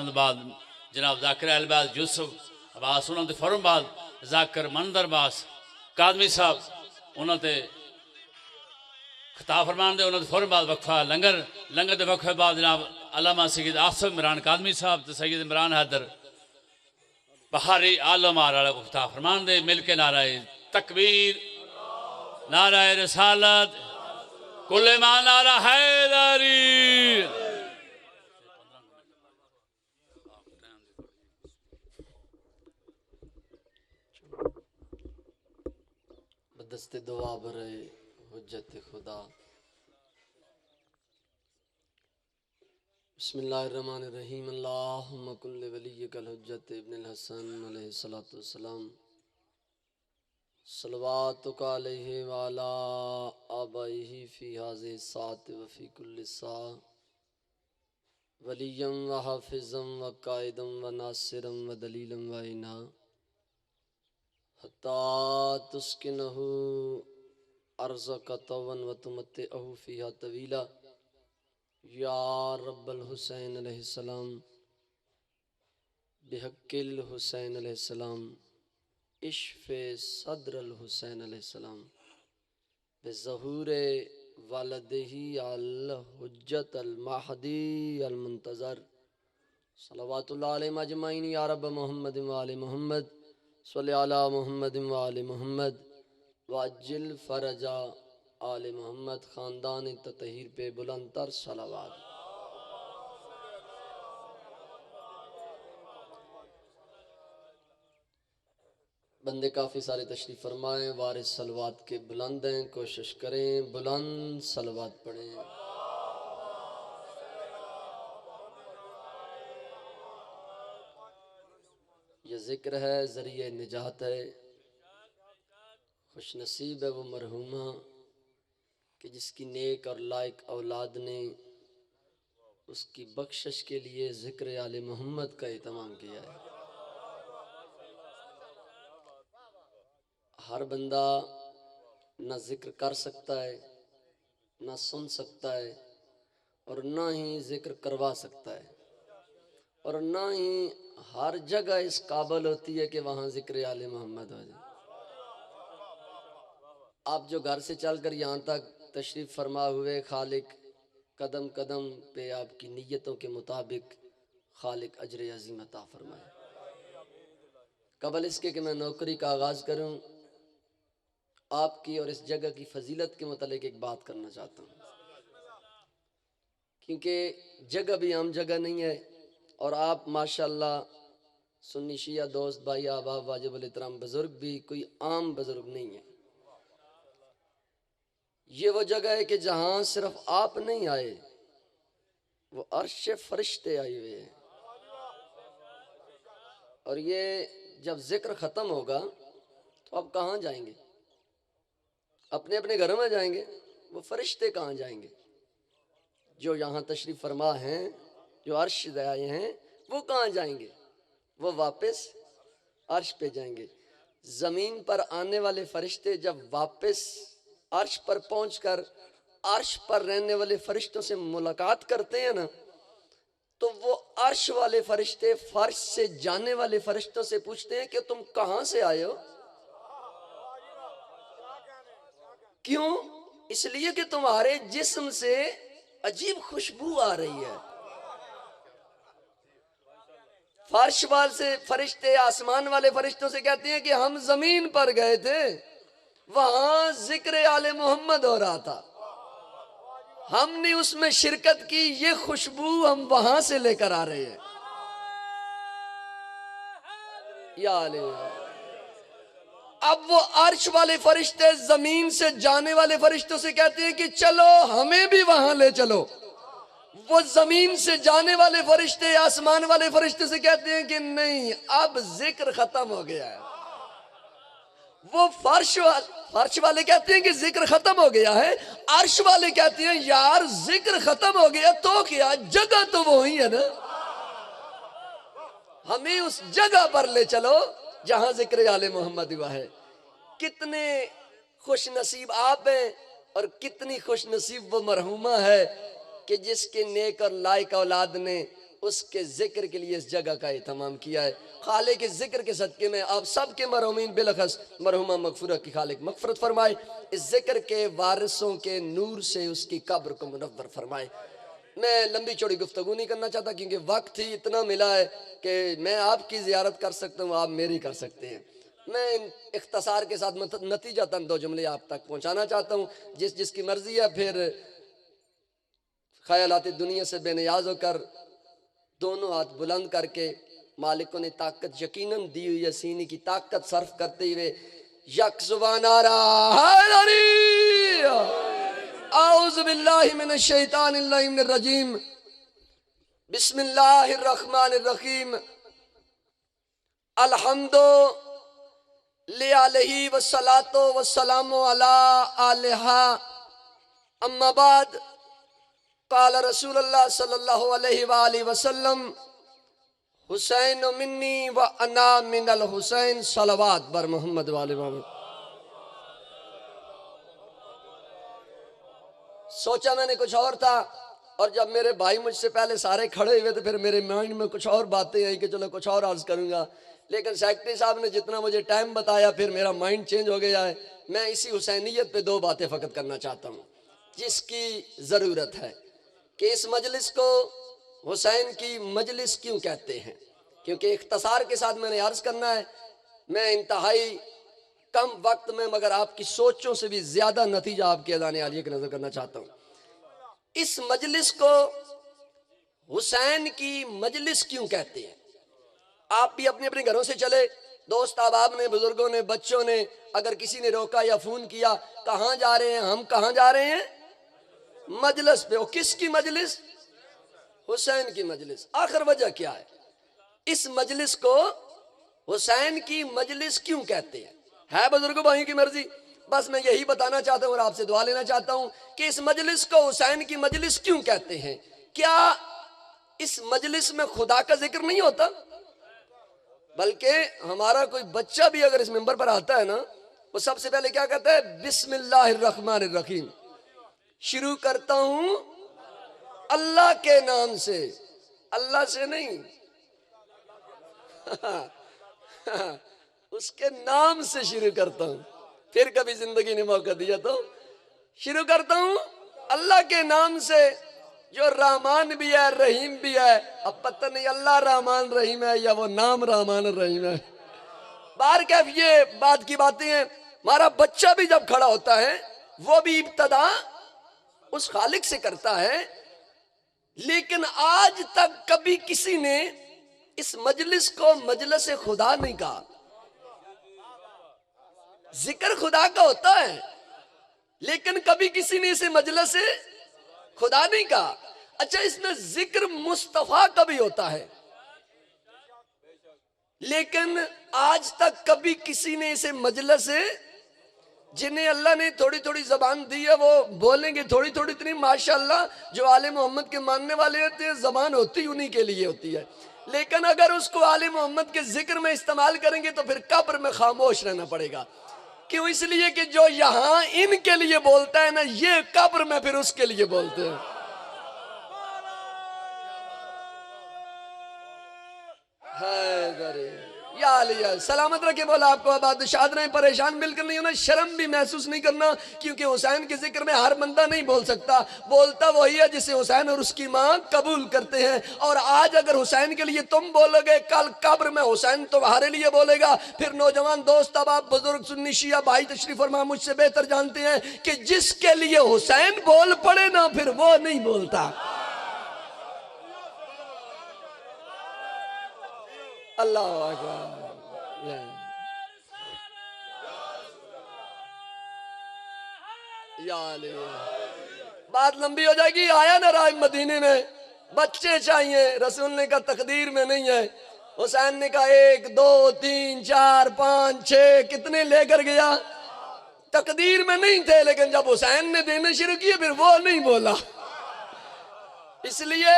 उन्होंने बाद जनाब जाकिर अहलबाज यूसुफ अब्बास उन्होंने फौरन बाद जाकिर मंदर बास कादमी साहब उन्होंने खिताब फरमान दे उन्होंने फौरन बाद वक्फा लंगर लंगर के वक्फे बाद जनाब अल्लामा सैयद आसिफ इमरान कादमी साहब तो सैयद इमरान हैदर बहारी आलम आला को खिताब फरमान दे मिल के नाराए तकबीर नाराए रसालत कुल्ले मा नारा हैदरी। बदस्ते दुआ बरे हुज्जत खुदा। बिस्मिल्लाहिर्रहमानिर्रहीम। अल्लाहुम्मा कुल्ले वलिय्यकल हुज्जत इब्नुल हसन अलैहिस्सलातु वस्सलाम सलवातुका अलैहि व अला आबाइहि फी हाज़िहि सात व फी कुल्लि सा वलिय्यम व हाफिज़म व काइदम व नासिरम व दलीलम व इना हत्ता तुस्किनहु अर्ज़का तवन व तुमत्तिअहु फ़ीहा तवीला या रब्बल हुसैन अलैहिस्सलाम बिहक्किल हुसैन अलैहिस्सलाम इश्फ़े सद्रल हुसैन अलैहिस्सलाम बिज़हूरे वालदिही अल हुज्जत अल महदी अल मुंतज़र सल्लल्लाहु अलैहि अजमईन या रब मोहम्मद व आले मोहम्मद सल्लि अला मोहम्मद व आले मोहम्मद वाजिल फरजा आले मोहम्मद ख़ानदान ततहीर पे बुलंदतर सलावत। बंदे काफ़ी सारे तशरीफ़ फरमाएँ, वारिस सलवात के बुलंद हैं, कोशिश करें बुलंद सलवात पढ़ें। यह ज़िक्र है ज़रिए निजात है। खुश नसीब है वो मरहूमा कि जिसकी नेक और लायक औलाद ने उसकी बख्शिश के लिए ज़िक्र आले मोहम्मद का एहतमाम किया है। हर बंदा न ज़िक्र कर सकता है, न सुन सकता है, और न ही ज़िक्र करवा सकता है, और न ही हर जगह इस काबिल होती है कि वहाँ ज़िक्र आले मोहम्मद हो जाए। आप जो घर से चलकर यहाँ तक तशरीफ़ फरमा हुए, खालिक कदम कदम पे आपकी नीयतों के मुताबिक खालिक अजर अज़ीम अता फरमाए। कबल इसके कि मैं नौकरी का आगाज़ करूँ, आपकी और इस जगह की फजीलत के मुतालिक एक बात करना चाहता हूँ, क्योंकि जगह भी आम जगह नहीं है और आप माशाअल्लाह सुन्नी शिया दोस्त भाई अहबाब वाजिबुल एहतराम बुज़ुर्ग भी कोई आम बुज़ुर्ग नहीं है। ये वो जगह है कि जहाँ सिर्फ आप नहीं आए, वो अर्श फरिश्ते आए हुए हैं। और ये जब जिक्र ख़त्म होगा तो आप कहाँ जाएंगे? अपने अपने घरों में जाएंगे। वो फरिश्ते कहाँ जाएंगे? जो यहाँ तशरीफ़ फरमा हैं, जो अर्श से आए हैं, वो कहाँ जाएंगे? वो वापस अर्श पे जाएंगे। ज़मीन पर आने वाले फरिश्ते जब वापस अर्श पर पहुंचकर अर्श पर रहने वाले फरिश्तों से मुलाकात करते हैं ना, तो वो अर्श वाले फरिश्ते फर्श से जाने वाले फरिश्तों से पूछते हैं कि तुम कहाँ से आए हो? क्यों? इसलिए कि तुम्हारे जिस्म से अजीब खुशबू आ रही है। फर्श वाले से फरिश्ते आसमान वाले फरिश्तों से कहते हैं कि हम जमीन पर गए थे, वहां जिक्र आले मोहम्मद हो रहा था, हमने उसमें शिरकत की, ये खुशबू हम वहां से लेकर आ रहे हैं। या अब वो अर्श वाले फरिश्ते जमीन से जाने वाले फरिश्तों से कहते हैं कि चलो हमें भी वहां ले चलो। वो जमीन से जाने वाले फरिश्ते आसमान वाले फरिश्ते से कहते हैं कि नहीं, अब जिक्र खत्म हो गया है। वो फर्श वाले कहते हैं कि जिक्र खत्म हो गया है, अर्श वाले कहते हैं यार जिक्र खत्म हो गया तो क्या, जगह तो वो ही है ना, हमें उस जगह पर ले चलो जहां जिक्र आले मोहम्मद हुआ है। कितने खुश नसीब आप हैं और कितनी खुश नसीब वो मरहूमा है कि जिसके नेक और लायक औलाद ने उसके जिक्र के लिए इस जगह का एहतमाम किया है। खालिक के जिक्र के सदक़े में आप सब के मरहूमीन बिलखस मरहुमा मगफूरत की खालिक मगफरत फरमाए। इस जिक्र के वारिसों के नूर से उसकी कब्र को मुनव्वर फरमाए। मैं लंबी चौड़ी गुफ्तगू नहीं करना चाहता क्योंकि वक्त ही इतना मिला है कि मैं आपकी ज़ियारत कर सकता हूँ, आप मेरी कर सकते हैं। मैं इख्तसार के साथ नतीजतन दो जुमले आप तक पहुँचाना चाहता हूँ। जिसकी मर्जी है फिर ख्यालात दुनिया से बेनियाज होकर दोनों हाथ बुलंद करके मालिकों ने ताकत यकीनन दी हुई है, सीने की ताकत सर्फ करते हुए यक जुबान नारा औज़ु बिल्लाहि मिनश शैतानिर रजीम बिस्मिल्लाहिर रहमानिर रहीम अल्हम्दु लिल्लाहि वस्सलातु वस्सलामु अला आलिहा अम्मा बाद क़ाल रसूलुल्लाह सल्लल्लाहु अलैहि वसल्लम हुसैन मिन्नी व अना मिनल हुसैन सलवात बर मोहम्मद वाले मोहम्मद। सोचा मैंने कुछ और था और जब मेरे भाई मुझसे पहले सारे खड़े हुए तो फिर मेरे माइंड में कुछ और बातें आई कि चलो कुछ और अर्ज करूंगा, लेकिन सेक्रेटरी साहब ने जितना मुझे टाइम बताया फिर मेरा माइंड चेंज हो गया है। मैं इसी हुसैनियत पे दो बातें फ़कत करना चाहता हूँ जिसकी ज़रूरत है कि इस मजलिस को हुसैन की मजलिस क्यों कहते हैं, क्योंकि इख्तसार के साथ मैंने अर्ज करना है। मैं इंतहाई कम वक्त में मगर आपकी सोचों से भी ज़्यादा नतीजा आपके अदाने आलिया की नज़र करना चाहता हूँ। इस मजलिस को हुसैन की मजलिस क्यों कहते हैं? आप भी अपने अपने घरों से चले, दोस्त अहबाब ने, बुजुर्गों ने, बच्चों ने, अगर किसी ने रोका या फ़ोन किया कहाँ जा रहे हैं, हम कहाँ जा रहे हैं, मजलिस पे। वो किसकी मजलिस? हुसैन की मजलिस। आखिर वजह क्या है? इस मजलिस को हुसैन की मजलिस क्यों कहते हैं? है बुजुर्गों भाइयों की मर्जी, बस मैं यही बताना चाहता हूँ और आपसे दुआ लेना चाहता हूँ कि इस मजलिस को हुसैन की मजलिस क्यों कहते हैं। क्या इस मजलिस में खुदा का जिक्र नहीं होता? बल्कि हमारा कोई बच्चा भी अगर इस मिंबर पर आता है ना, वो सबसे पहले क्या कहता है? बिस्मिल्लाहिर्रहमानिर्रहीम। शुरू करता हूं अल्लाह के नाम से, अल्लाह से नहीं उसके नाम से शुरू करता हूं। फिर कभी जिंदगी ने मौका दिया तो शुरू करता हूं अल्लाह के नाम से जो रहमान भी है रहीम भी है। अब पता नहीं अल्लाह रहमान रहीम है या वो नाम रहमान रहीम है। बाहर कैफ ये बात की बातें हैं। हमारा बच्चा भी जब खड़ा होता है वो भी इब्तदा उस खालिक से करता है, लेकिन आज तक कभी किसी ने इस मजलिस को मजलिस खुदा नहीं कहा। जिक्र खुदा का होता है लेकिन कभी किसी ने इसे मजलिस खुदा नहीं कहा। अच्छा, इसमें जिक्र मुस्तफा का भी होता है लेकिन आज तक कभी किसी ने इसे मजलिस, जिन्हें अल्लाह ने थोड़ी थोड़ी जबान दी है वो बोलेंगे थोड़ी थोड़ी, इतनी माशाअल्लाह जो आले मोहम्मद के मानने वाले होते हैं जबान होती उन्हीं के लिए होती है, लेकिन अगर उसको आले मोहम्मद के जिक्र में इस्तेमाल करेंगे तो फिर कब्र में खामोश रहना पड़ेगा। क्यों? इसलिए कि जो यहाँ इनके लिए बोलता है ना, ये कब्र में फिर उसके लिए बोलते हैं। या सलामत रखे बोला आपको आबाद शाद रहे, परेशान बिल्कुल नहीं होना, शर्म भी महसूस नहीं करना, क्योंकि हुसैन के जिक्र में हर बंदा नहीं बोल सकता। बोलता वही है जिसे हुसैन और उसकी मां कबूल करते हैं। और आज अगर हुसैन के लिए तुम बोलोगे, कल कब्र में हुसैन तुम्हारे लिए बोलेगा। फिर नौजवान दोस्त, अब आप बुजुर्ग सुन्नी शिया भाई तशरीफ फरमा मुझसे बेहतर जानते हैं कि जिसके लिए हुसैन बोल पड़े ना फिर वो नहीं बोलता। अल्लाह अकबर। बात लंबी हो जाएगी। आया ना राज मदीने में, बच्चे चाहिए, रसूल ने कहा तकदीर में नहीं है। हुसैन ने कहा 1 2 3 4 5 6 कितने लेकर गया, तकदीर में नहीं थे, लेकिन जब हुसैन ने देने शुरू किए फिर वो नहीं बोला। इसलिए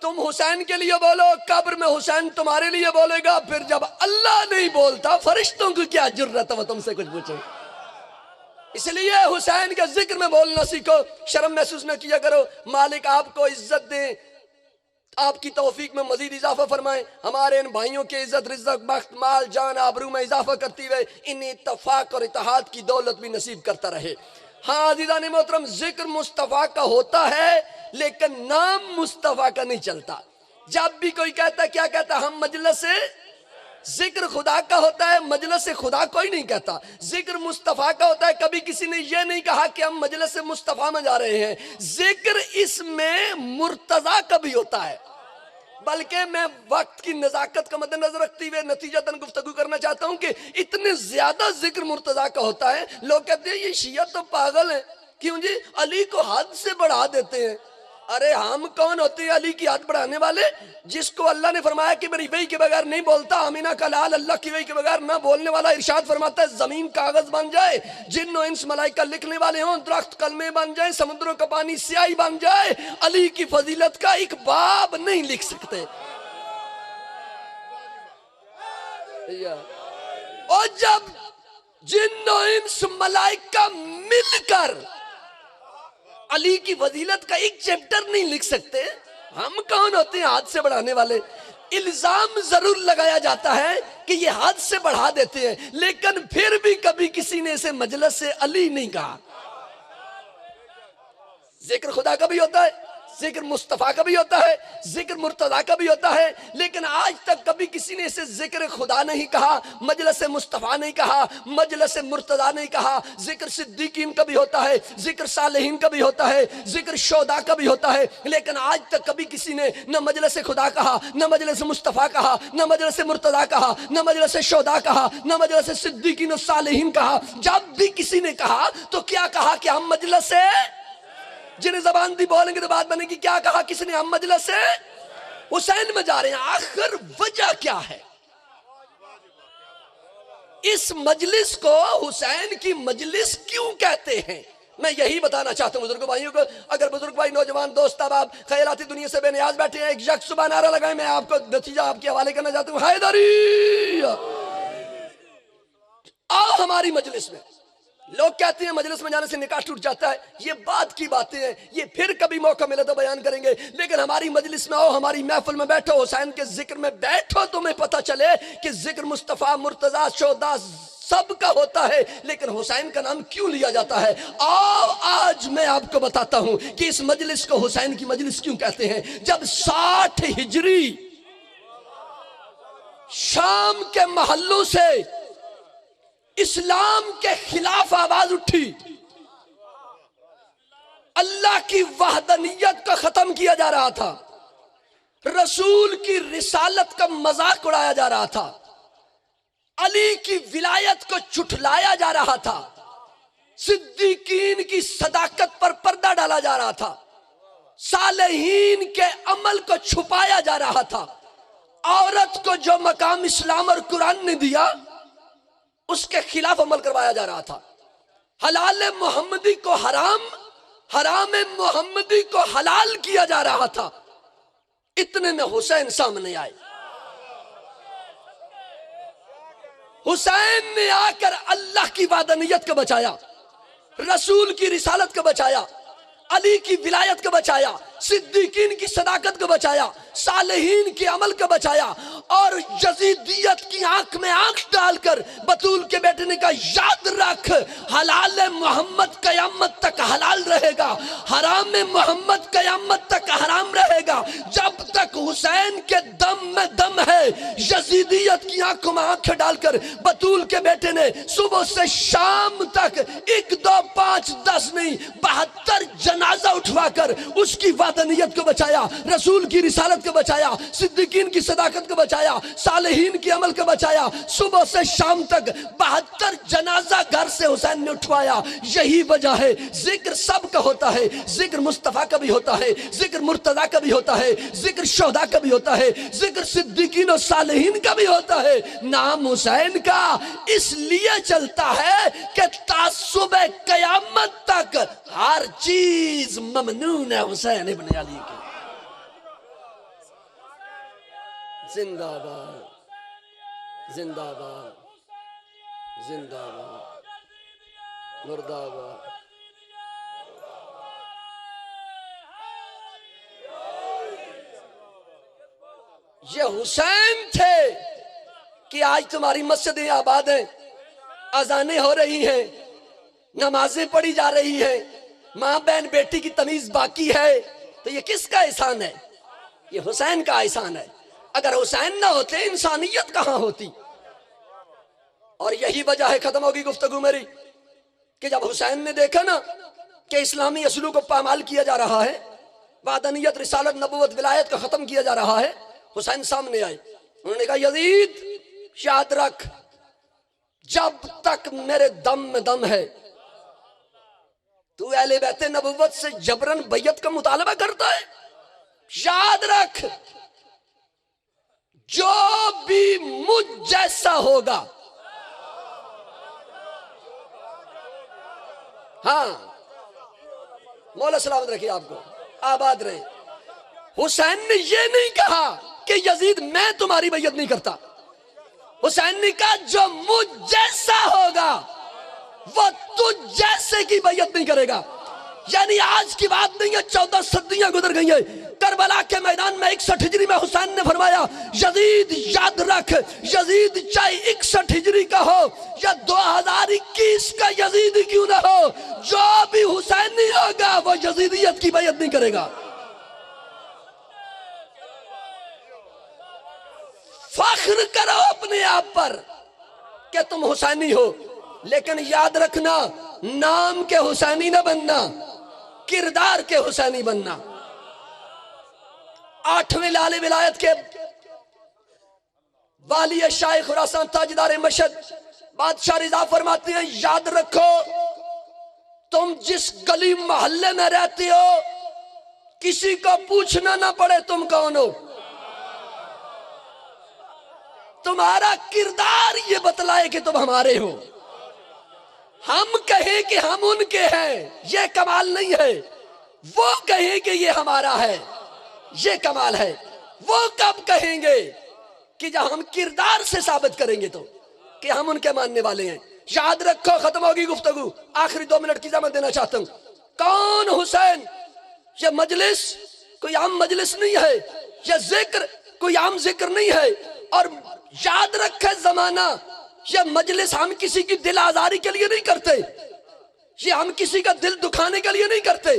तुम हुसैन के लिए बोलो, कब्र में हुसैन तुम्हारे लिए बोलेगा। फिर जब अल्लाह नहीं बोलता, फरिश्तों को क्या जुर्रत है वो तुमसे कुछ पूछे। इसलिए हुसैन के जिक्र में बोलना सीखो, शर्म महसूस न किया करो। मालिक आपको इज्जत दे, आपकी तौफीक में मजीद इजाफा फरमाएं, हमारे इन भाइयों के इज्जत रिज़्क़ बख्त माल जान आबरू में इजाफा करती हुए इन इत्तफाक और इत्तेहाद की दौलत भी नसीब करता रहे। हाँ अज़ीज़ान मोहतरम, जिक्र मुस्तफ़ा का होता है लेकिन नाम मुस्तफ़ा का नहीं चलता। जब भी कोई कहता क्या कहता, हम मजलिस से जिक्र खुदा का होता है, मजलिस से खुदा कोई नहीं कहता, जिक्र मुस्तफ़ा का होता है। कभी किसी ने यह नहीं कहा कि हम मजलिस से मुस्तफ़ा में जा रहे हैं। जिक्र इसमें मुर्तज़ा का भी होता है। बल्कि मैं वक्त की नज़ाकत का मद्देनजर रखते हुए नतीजतन गुफ्तगू करना चाहता हूं कि इतने ज्यादा जिक्र मुर्तज़ा का होता है, लोग कहते हैं ये शिया तो पागल है, क्यों जी, अली को हद से बढ़ा देते हैं। अरे हम कौन होते हैं अली की हद बढ़ाने वाले? जिसको अल्लाह ने फरमाया कि मेरी वही के बगैर नहीं बोलता, अमीना का लाल अल्लाह की वही के बगैर ना बोलने वाला, इरशाद फरमाता है जमीन कागज बन जाए, जिन्नो इंस मलाइका लिखने वाले हों, दरख्त कलमे बन जाए, समुद्रों का पानी स्याही बन जाए, अली की फजीलत का एक बाब नहीं लिख सकते। और जब जिन्नो इंस मलाइका मिलकर अली की वजीलत का एक चैप्टर नहीं लिख सकते, हम कौन होते हैं हाथ से बढ़ाने वाले? इल्जाम जरूर लगाया जाता है कि ये हाथ से बढ़ा देते हैं, लेकिन फिर भी कभी किसी ने इसे मजलिस से अली नहीं कहा। जिक्र खुदा का भी होता है, जिक्र मुस्तफ़ा का भी होता है, जिक्र मुर्तज़ा का भी होता है, लेकिन आज तक कभी किसी ने इसे जिक्र खुदा नहीं कहा, मजलिस मुस्तफ़ा नहीं कहा, मजलिस मुर्तज़ा नहीं कहा। जिक्र सिद्दीकीन का भी होता है, जिक्र सालेहीन का भी होता है, जिक्र शोदा का भी होता है, लेकिन आज तक कभी किसी ने न मजलिस खुदा कहा, न मजलिस मुस्तफ़ा कहा, न मजलिस मुर्तज़ा कहा, न मजलिस शोदा कहा, न मजलिस सिद्दीकीन और सालेहीन कहा। जब भी किसी ने कहा तो क्या कहा कि हम मजलिस से, जिन्हें जबान दी बोलेंगे तो बात बनेगी। क्या कहा किसने? हम मजलिस से हुसैन में जा रहे हैं। आखिर वजह क्या है? इस मजलिस को हुसैन की मजलिस क्यों कहते हैं, मैं यही बताना चाहता हूं बुजुर्ग भाइयों को। अगर बुजुर्ग भाई, नौजवान दोस्त, अब आप खैराती दुनिया से बेनियाज बैठे हैं, एक यक सुबह नारा लगाए, मैं आपको नतीजा आपके हवाले करना चाहता हूं। हैदरी आओ हमारी मजलिस में। लोग कहते हैं मजलिस में जाने से निकाह टूट जाता है, ये बात की बातें हैं, ये फिर कभी मौका मिले तो बयान करेंगे। लेकिन हमारी मजलिस में आओ, हमारी महफिल में बैठो, हुसैन के जिक्र में बैठो, तुम्हें पता चले कि जिक्र मुस्तफ़ा, मुर्तज़ा, शोदा सबका होता है, लेकिन हुसैन का नाम क्यों लिया जाता है। आओ आज मैं आपको बताता हूं कि इस मजलिस को हुसैन की मजलिस क्यों कहते हैं। जब 60 हिजरी शाम के महलों से इस्लाम के खिलाफ आवाज उठी, अल्लाह की वहदनियत को खत्म किया जा रहा था, रसूल की रिसालत का मजाक उड़ाया जा रहा था, अली की विलायत को झुठलाया जा रहा था, सिद्दीकीन की सदाकत पर पर्दा डाला जा रहा था, सालेहीन के अमल को छुपाया जा रहा था, औरत को जो मकाम इस्लाम और कुरान ने दिया उसके खिलाफ अमल करवाया जा रहा था, हलाल मोहम्मदी को हराम, हराम मोहम्मदी को हलाल किया जा रहा था। इतने में हुसैन सामने आए। हुसैन ने आकर अल्लाह की वादनियत को बचाया, रसूल की रिसालत को बचाया, अली की विलायत को बचाया, सिद्दीकीन की सदाकत को बचाया, सालेहीन के अमल को बचाया, और यजीदियत की आंख में आंख डालकर बतूल के बेटे ने कहा याद रख, हलाल मोहम्मद कयामत तक हलाल रहेगा, हराम मोहम्मद कयामत तक हराम रहेगा। जब तक हुसैन के दम में दम है, यजीदियत की आंखों में आंखें डालकर बतूल के बेटे ने सुबह से शाम तक 1 2 5 10 नहीं 72 जनाजा उठवाकर उसकी वादनियत को बचाया, रसूल की रिसालत को बचाया, सिद्दीकीन की सदाकत को बचाया, सालेहीन के अमल को बचाया। सुबह से शाम तक 72 जनाजा घर से हुसैन ने उठवाया। यही वजह है जिक्र सबका होता है, जिक्र मुस्तफ़ा का भी होता है, जिक्र मुर्तज़ा का भी होता है, जिक्र शोहदा का भी होता है, जिक्र सिद्दीकीन और सालेहीन का भी होता है। नाम हुसैन का इसलिए चलता है कि तासुब कयामत तक हर चीज ममनून है हुसैन इब्न अली की। जिंदाबाद जिंदाबाद जिंदाबाद मुर्दाबाद। ये हुसैन थे कि आज तुम्हारी मस्जिदें आबाद हैं, अजानें हो रही हैं, नमाजें पढ़ी जा रही हैं, माँ बहन बेटी की तमीज बाकी है। तो ये किसका एहसान है? ये हुसैन का एहसान है। अगर हुसैन ना होते इंसानियत कहां होती? और यही वजह है, खत्म होगी गुफ्तगू मेरी, कि जब हुसैन ने देखा ना कि इस्लामी असूलों को पामाल किया जा रहा है, वादनियत रिसालत नबुवत विलायत को खत्म किया जा रहा है, हुसैन सामने आए। उन्होंने कहा यजीद याद रख, जब तक मेरे दम में दम है तू अहले बैते नबुवत से जबरन बैयत का मुतालबा करता है। याद रख, जो भी मुझ जैसा होगा, हाँ मौला सलामत रखिए आपको, आबाद रहे। हुसैन ने यह नहीं कहा कि यजीद मैं तुम्हारी बैयत नहीं करता। हुसैन ने कहा जो मुझ जैसा होगा वो तुझ जैसे की बैयत नहीं करेगा। यानी आज की बात नहीं है, 14 सदियां गुजर गई है। करबला के मैदान में 61 हिजरी में हुसैन ने फरमाया यजीद याद रख, यजीद चाहे 61 हिजरी का हो या 2021 का यजीद क्यों ना हो, जो भी हुसैनी होगा वो यजीदियत की बैयत नहीं करेगा। फख्र करो अपने आप पर कि तुम हुसैनी हो, लेकिन याद रखना नाम के हुसैनी ना बनना, किरदार के हुसैनी बनना। 8वें लाले विलायत के वाली शाह खुरासान ताजदार मशहद बादशाह रिजा फरमाते हैं याद रखो, तुम जिस गली मोहल्ले में रहते हो किसी को पूछना ना पड़े तुम कौन हो, तुम्हारा किरदार ये बतलाए कि तुम हमारे हो। हम कहें कि हम उनके हैं ये कमाल नहीं है, वो कहें कि ये हमारा है ये कमाल है। वो कब कहेंगे कि जब हम किरदार से साबित करेंगे तो कि हम उनके मानने वाले हैं। याद रखो, खत्म होगी गुफ्तगू, आखिरी 2 मिनट की जमानत देना चाहता हूं। कौन हुसैन? ये मजलिस कोई आम मजलिस नहीं है, ये जिक्र कोई आम जिक्र नहीं है। और याद रखे जमाना, ये मजलिस हम किसी की दिल आजारी के लिए नहीं करते, ये हम किसी का दिल दुखाने के लिए नहीं करते,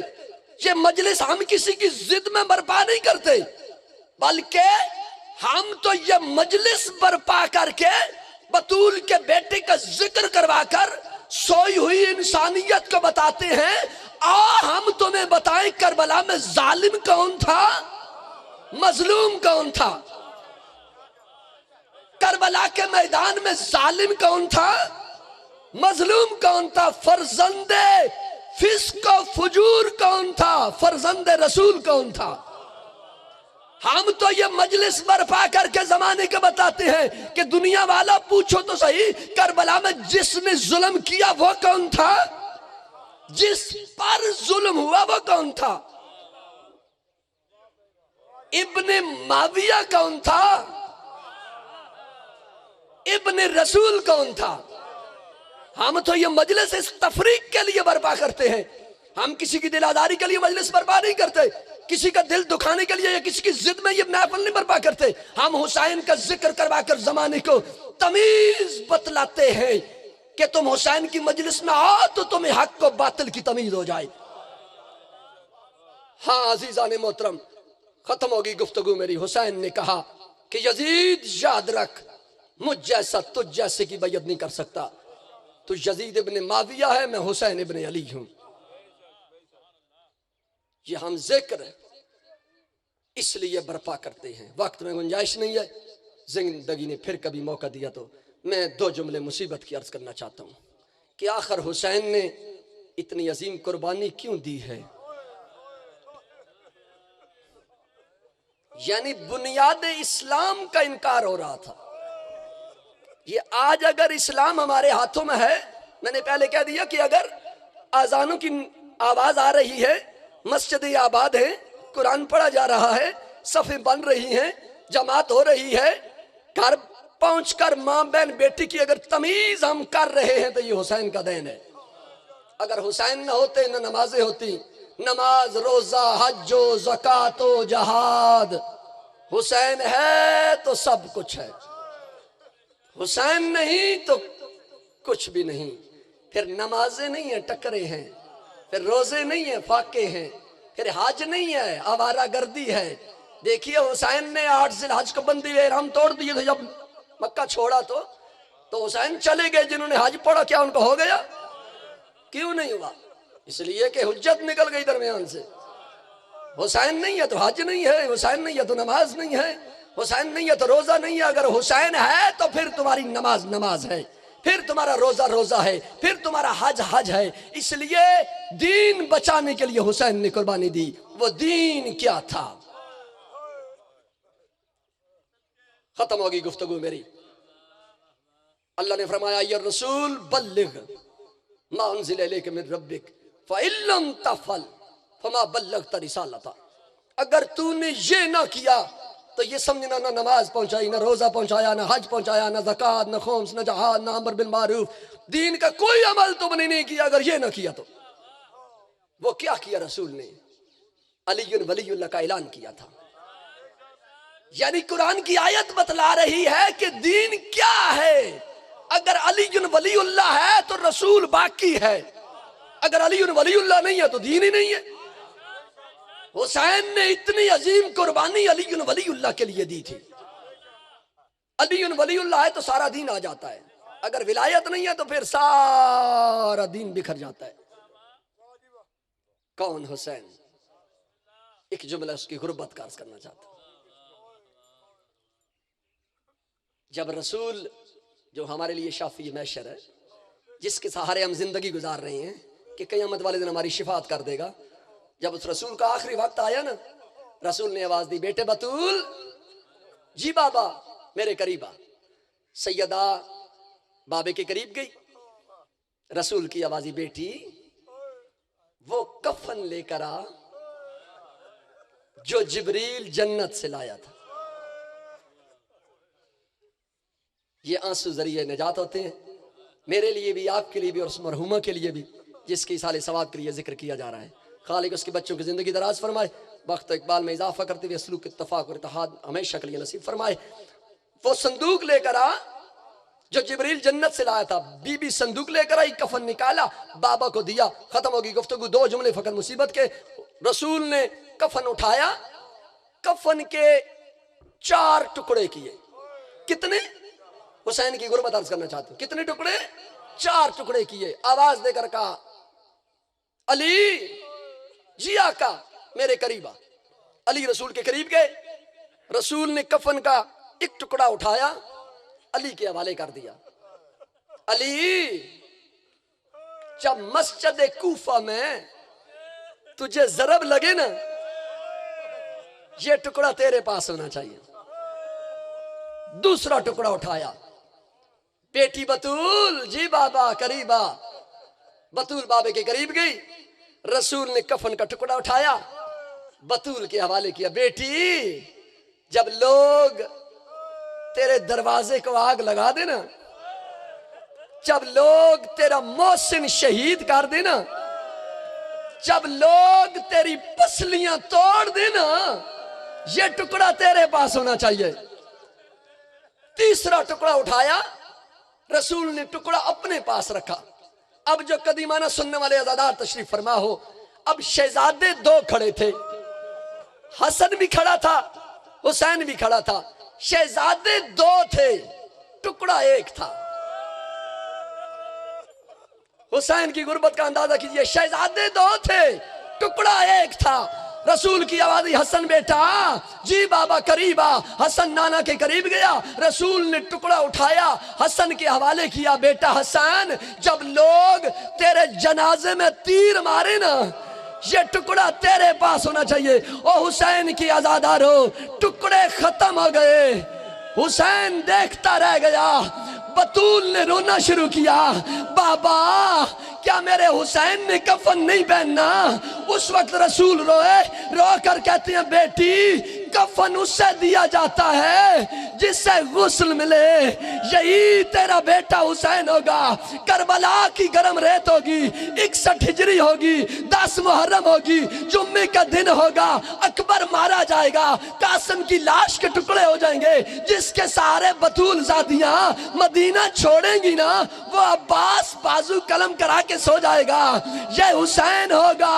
ये मजलिस हम किसी की जिद में बर्पा नहीं करते, बल्कि हम तो ये मजलिस बर्पा करके बतूल के बेटे का जिक्र करवाकर सोई हुई इंसानियत को बताते हैं। और हम तुम्हें बताएं करबला में जालिम कौन था, मजलूम कौन था, करबला के मैदान में जालिम कौन था, मजलूम कौन था, फर्जंदे फिस्क और फुजूर कौन था, फर्जंदे रसूल कौन था। हम तो ये मजलिस बर्पा करके जमाने के बताते हैं कि दुनिया वाला पूछो तो सही, करबला में जिसने जुल्म किया वो कौन था, जिस पर जुल्म हुआ वो कौन था, इब्ने माविया कौन था, इब्ने रसूल कौन था। हम तो ये मजलिस इस तफरीक के लिए बर्पा करते हैं, हम किसी की दिलादारी के लिए मजलिस बर्पा नहीं करते, किसी का दिल दुखाने के लिए या किसी की जिद में ये महफिल नहीं बर्पा करते। हम हुसैन का जिक्र करवाकर जमाने को तमीज बतलाते हैं कि तुम हुसैन की मजलिस में आओ तो तुम्हें हक को बातिल की तमीज हो जाए। हाँ अजीजान मोहतरम, खत्म होगी गुफ्तगू मेरी। हुसैन ने कहा कि यजीद याद रख, मुझ जैसा तुझ जैसे की बैयत नहीं कर सकता, तू यजीद इब्ने माविया है, मैं हुसैन इब्ने अली हूं। ये हम जिक्र इसलिए बर्पा करते हैं। वक्त में गुंजाइश नहीं है, जिंदगी ने फिर कभी मौका दिया तो मैं 2 जुमले मुसीबत की अर्ज करना चाहता हूं कि आखिर हुसैन ने इतनी अजीम कुर्बानी क्यों दी है। यानी बुनियाद इस्लाम का इनकार हो रहा था। ये आज अगर इस्लाम हमारे हाथों में है, मैंने पहले कह दिया कि अगर आजानों की आवाज आ रही है, मस्जिदें आबाद है, कुरान पढ़ा जा रहा है, सफ़ें बन रही हैं, जमात हो रही है, घर पहुंचकर माँ बहन बेटी की अगर तमीज हम कर रहे हैं तो ये हुसैन का देन है। अगर हुसैन न होते न नमाजें होती, नमाज रोजा हज्जो ज़कातो जहाद हुसैन है तो सब कुछ है, हुसैन नहीं तो कुछ भी नहीं। फिर नमाजें नहीं है टकरे हैं, फिर रोजे नहीं है फाके हैं, फिर हज नहीं है आवारा गर्दी है। देखिए हुसैन ने 8 जिलहज को बंदी एहराम तोड़ दिए थे, जब मक्का छोड़ा तो हुसैन चले गए। जिन्होंने हज पढ़ा क्या उनको हो गया? क्यों नहीं हुआ? इसलिए कि हुज्जत निकल गई दरमियान से। हुसैन नहीं है तो हज नहीं है, हुसैन नहीं है तो नमाज नहीं है, हुसैन नहीं है तो रोजा नहीं है। अगर हुसैन है तो फिर तुम्हारी नमाज नमाज है, फिर तुम्हारा रोजा रोजा है, फिर तुम्हारा हज हज है। इसलिए दीन बचाने के लिए हुसैन ने कुर्बानी दी। वो दीन क्या था? खत्म होगी गुफ्तगू मेरी। अल्लाह ने फरमाया या रसूल बल्लिग मा उन्ज़िल इलैका मिन रब्बिक फ़इल्लम तफ़अल फमा बल्लगत रिसालता। अगर तूने ये ना किया तो ये समझना ना नमाज पहुंचाई, ना रोजा पहुंचाया, ना हज पहुंचाया, ना ज़कात, ना खुम्स, ना जहाद, ना अमर बिल मारूफ। दीन का कोई अमल तुमने नहीं किया अगर ये ना किया तो। वो क्या किया रसूल ने? अली वलीउल्लाह का ऐलान किया था। यानी कुरान की आयत बतला रही है कि दीन क्या है। अगर अली वलीउल्लाह है तो रसूल बाकी है, अगर अली वलीउल्लाह नहीं है तो दीन ही नहीं है। हुसैन ने इतनी अजीम कुर्बानी अली वलीउल्लाह के लिए दी थी। अली वलीउल्लाह है तो सारा दीन आ जाता है, अगर विलायत नहीं है तो फिर सारा दीन बिखर जाता है। कौन हुसैन? एक जुमला उसकी गुर्बत का अर्ज करना चाहता हूं। जब रसूल जो हमारे लिए शाफी मैशर है, जिसके सहारे हम जिंदगी गुजार रहे हैं कि क़यामत वाले दिन हमारी शिफात कर देगा, जब उस रसूल का आखिरी वक्त आया ना, रसूल ने आवाज दी, बेटे बतूल जी बाबा मेरे करीब आ। सैयदा बाबे के करीब गई, रसूल की आवाज़ी, बेटी वो कफन लेकर आ जो जिब्रील जन्नत से लाया था। ये आंसू जरिए निजात होते हैं, मेरे लिए भी, आपके लिए भी और उस मरहुमा के लिए भी जिसकी साले सवाब के लिए जिक्र किया जा रहा है। खालिक उसके बच्चों की जिंदगी दराज फरमाए, वक्त इकबाल में इजाफा करते हुए सलूक इत्तफाक और इत्तेहाद हमेशा के लिए नसीब फरमाए। वो संदूक लेकर आ जो जिब्रील जन्नत से लाया था। बीबी संदूक लेकर आई, कफन निकाला, बाबा को दिया। खत्म होगी गुफ्तगू। 2 जुमले फकत मुसीबत के। रसूल ने कफन उठाया, कफन के 4 टुकड़े किए। कितने? हुसैन की गुर्बत अर्ज करना चाहते हो। कितने टुकड़े? 4 टुकड़े किए। आवाज देकर कहा, अली जी आका मेरे करीब आ। अली रसूल के करीब गए। रसूल ने कफन का एक टुकड़ा उठाया, अली के हवाले कर दिया। अली, जब मस्जिद कूफा में तुझे जरब लगे ना, ये टुकड़ा तेरे पास होना चाहिए। दूसरा टुकड़ा उठाया, बेटी बतूल जी बाबा करीब आ। बतूल बाबे के करीब गई। रसूल ने कफन का टुकड़ा उठाया, बतूल के हवाले किया। बेटी, जब लोग तेरे दरवाजे को आग लगा देना, जब लोग तेरा मोहसिन शहीद कर देना, जब लोग तेरी पसलियां तोड़ देना, ये टुकड़ा तेरे पास होना चाहिए। तीसरा टुकड़ा उठाया, रसूल ने टुकड़ा अपने पास रखा। अब जो कदीमाना सुनने वाले अज़ादार तशरीफ फरमा हो, अब शहजादे 2 खड़े थे, हसन भी खड़ा था, हुसैन भी खड़ा था। शहजादे 2 थे, टुकड़ा 1 था। हुसैन की गुर्बत का अंदाजा कीजिए। शहजादे 2 थे, टुकड़ा 1 था। रसूल की आवाज, हसन बेटा जी बाबा करीब आ। हसन नाना के करीब गया। रसूल ने टुकड़ा उठाया, हसन के हवाले किया। बेटा हसन, जब लोग तेरे जनाजे में तीर मारे ना, ये टुकड़ा तेरे पास होना चाहिए। ओ हुसैन की आजादारो, टुकड़े खत्म हो गए। हुसैन देखता रह गया। बतूल ने रोना शुरू किया, बाबा क्या मेरे हुसैन ने कफन नहीं पहनना? उस वक्त रसूल रोए, रो कर कहते हैं, बेटी कफन उससे दिया जाता है जिससे गुस्ल मिले। यही तेरा बेटा हुसैन होगा। करबला की गर्म रेत होगी, 61 हिजरी होगी, 10 मुहर्रम होगी, जुम्मे का दिन होगा, अकबर मारा जाएगा, कासिम की लाश के टुकड़े हो जाएंगे। जिसके सहारे बतूल जादियां मदीना छोड़ेंगी ना, वो अब्बास बाजू कलम करा के सो जाएगा। ये हुसैन होगा।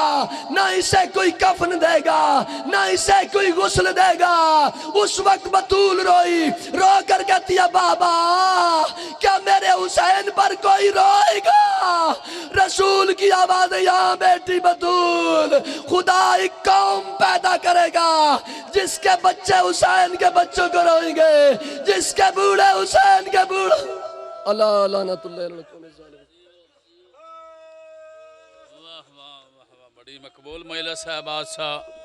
ना इसे कोई कफन देगा, ना इसे कोई गुस्ल देगा। उस वक्त बतूल रोई, रो कर कहती है बाबा क्या मेरे हुसैन पर कोई रोएगा? रसूल की आवाज, यहाँ बेटी बतूल, खुदा एक कौम पैदा करेगा जिसके बच्चे हुसैन के बच्चों को रोएंगे, जिसके बूढ़े हुसैन के बूढ़े। अल्लाह लानतुल्लाह अलैहि। बड़ी मकबूल महिला साहब बादशाह।